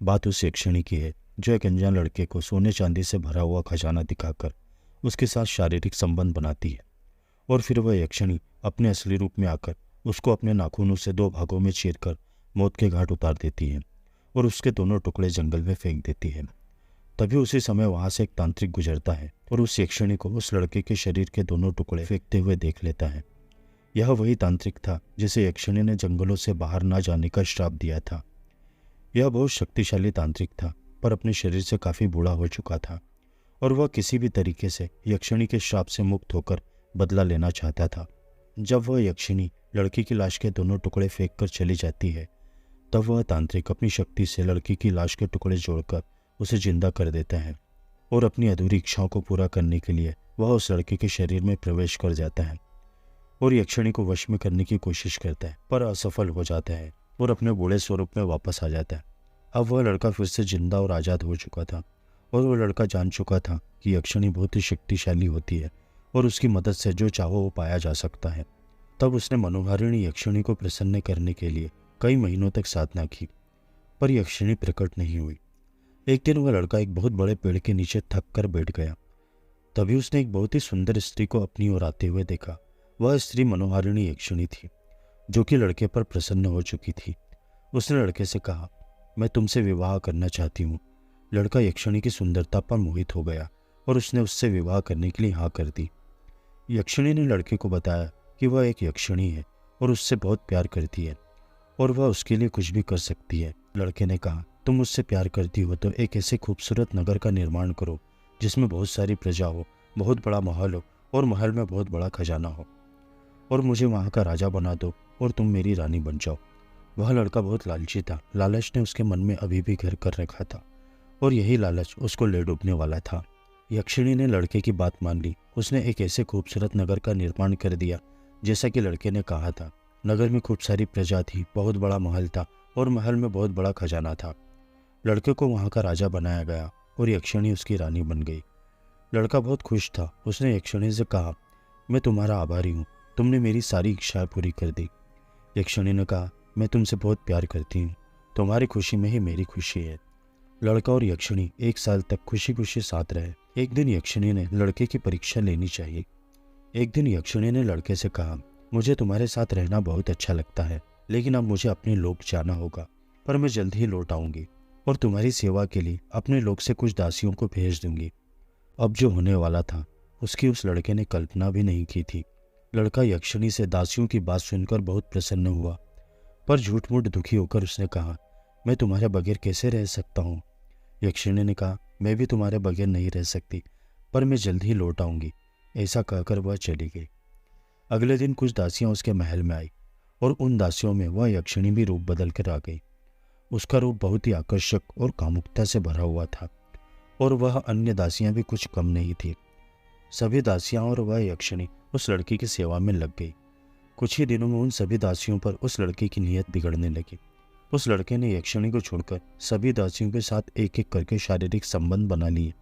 बात उस यक्षिणी की है जो एक अनजान लड़के को सोने चांदी से भरा हुआ खजाना दिखाकर उसके साथ शारीरिक संबंध बनाती है और फिर वह यक्षिणी अपने असली रूप में आकर उसको अपने नाखूनों से दो भागों में चीरकर मौत के घाट उतार देती है और उसके दोनों टुकड़े जंगल में फेंक देती है। तभी उसी समय वहां से एक तांत्रिक गुजरता है और उस यक्षिणी को उस लड़के के शरीर के दोनों टुकड़े फेंकते हुए देख लेता है। यह वही तांत्रिक था जिसे यक्षिणी ने जंगलों से बाहर ना जाने का श्राप दिया था। यह बहुत शक्तिशाली तांत्रिक था, पर अपने शरीर से काफी बूढ़ा हो चुका था और वह किसी भी तरीके से यक्षिणी के श्राप से मुक्त होकर बदला लेना चाहता था। जब वह यक्षिणी लड़की की लाश के दोनों टुकड़े फेंक कर चली जाती है, तब वह तांत्रिक अपनी शक्ति से लड़की की लाश के टुकड़े जोड़कर उसे जिंदा कर देता है और अपनी अधूरी इच्छाओं को पूरा करने के लिए वह उस लड़के के शरीर में प्रवेश कर जाता है और यक्षिणी को वश में करने की कोशिश करता है, पर असफल हो जाता है और अपने बूढ़े स्वरूप में वापस आ जाता है। अब वह लड़का फिर से जिंदा और आज़ाद हो चुका था और वह लड़का जान चुका था कि यक्षिणी बहुत ही शक्तिशाली होती है और उसकी मदद से जो चाहो वो पाया जा सकता है। तब उसने मनोहारिणी यक्षिणी को प्रसन्न करने के लिए कई महीनों तक साधना की, पर यक्षिणी प्रकट नहीं हुई। एक दिन वह लड़का एक बहुत बड़े पेड़ के नीचे थक कर बैठ गया। तभी उसने एक बहुत ही सुंदर स्त्री को अपनी ओर आते हुए देखा। वह स्त्री मनोहारिणी यक्षिणी थी, जो कि लड़के पर प्रसन्न हो चुकी थी। उसने लड़के से कहा, मैं तुमसे विवाह करना चाहती हूँ। लड़का यक्षिणी की सुंदरता पर मोहित हो गया और उसने उससे विवाह करने के लिए हाँ कर दी। यक्षिणी ने लड़के को बताया कि वह एक यक्षिणी है और उससे बहुत प्यार करती है और वह उसके लिए कुछ भी कर सकती है। लड़के ने कहा, तुम मुझसे प्यार करती हो तो एक ऐसे खूबसूरत नगर का निर्माण करो जिसमें बहुत सारी प्रजा हो, बहुत बड़ा महल हो और महल में बहुत बड़ा खजाना हो, और मुझे वहाँ का राजा बना दो और तुम मेरी रानी बन जाओ। वह लड़का बहुत लालची था। लालच ने उसके मन में अभी भी घर कर रखा था और यही लालच उसको ले डूबने वाला था। यक्षिणी ने लड़के की बात मान ली। उसने एक ऐसे खूबसूरत नगर का निर्माण कर दिया जैसा कि लड़के ने कहा था। नगर में खूब सारी प्रजा थी, बहुत बड़ा महल था और महल में बहुत बड़ा खजाना था। लड़के को वहाँ का राजा बनाया गया और यक्षिणी उसकी रानी बन गई। लड़का बहुत खुश था। उसने यक्षिणी से कहा, मैं तुम्हारा आभारी हूँ, तुमने मेरी सारी इच्छाएं पूरी कर दी। यक्षिणी ने कहा, मैं तुमसे बहुत प्यार करती हूँ, तुम्हारी खुशी में ही मेरी खुशी है। लड़का और यक्षिणी एक साल तक खुशी खुशी साथ रहे। एक दिन यक्षिणी ने लड़के की परीक्षा लेनी चाहिए। एक दिन यक्षिणी ने लड़के से कहा, मुझे तुम्हारे साथ रहना बहुत अच्छा लगता है, लेकिन अब मुझे अपने लोक जाना होगा, पर मैं जल्द ही लौट आऊंगी और तुम्हारी सेवा के लिए अपने लोक से कुछ दासियों को भेज दूंगी। अब जो होने वाला था उसकी उस लड़के ने कल्पना भी नहीं की थी। लड़का यक्षिणी से दासियों की बात सुनकर बहुत प्रसन्न हुआ, पर झूठ मूठ दुखी होकर उसने कहा, मैं तुम्हारे बगैर कैसे रह सकता हूँ। यक्षिणी ने कहा, मैं भी तुम्हारे बगैर नहीं रह सकती, पर मैं जल्द ही लौट आऊंगी। ऐसा कहकर वह चली गई। अगले दिन कुछ दासियां उसके महल में आई और उन दासियों में वह यक्षिणी भी रूप बदल कर आ गई। उसका रूप बहुत ही आकर्षक और कामुकता से भरा हुआ था और वह अन्य दासियां भी कुछ कम नहीं थी। सभी दासियां और वह यक्षिणी उस लड़की की सेवा में लग गई। कुछ ही दिनों में उन सभी दासियों पर उस लड़के की नीयत बिगड़ने लगी। उस लड़के ने यक्षिणी को छोड़कर सभी दासियों के साथ एक एक करके शारीरिक संबंध बना लिए।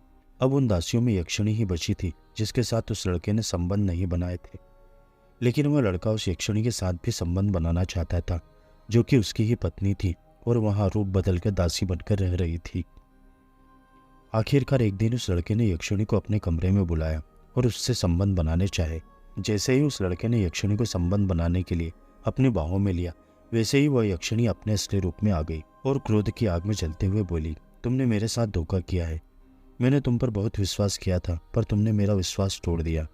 अब उन दासियों में यक्षिणी ही बची थी जिसके साथ उस लड़के ने संबंध नहीं बनाए थे, लेकिन वह लड़का उस यक्षिणी के साथ भी संबंध बनाना चाहता था जो कि उसकी ही पत्नी थी और वहां रूप बदलकर दासी बनकर रह रही थी। आखिरकार एक दिन उस लड़के ने यक्षिणी को अपने कमरे में बुलाया और उससे संबंध बनाने चाहे। जैसे ही उस लड़के ने यक्षिणी को संबंध बनाने के लिए अपनी बाहों में लिया, वैसे ही वह यक्षिणी अपने असली रूप में आ गई और क्रोध की आग में जलते हुए बोली, तुमने मेरे साथ धोखा किया है। मैंने तुम पर बहुत विश्वास किया था, पर तुमने मेरा विश्वास तोड़ दिया।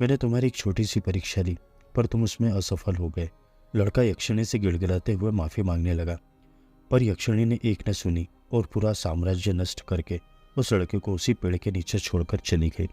मैंने तुम्हारी एक छोटी सी परीक्षा ली, पर तुम उसमें असफल हो गए। लड़का यक्षिणी से गिड़गिड़ाते हुए माफी मांगने लगा, पर यक्षिणी ने एक न सुनी और पूरा साम्राज्य नष्ट करके उस लड़के को उसी पेड़ के नीचे छोड़कर चली गई।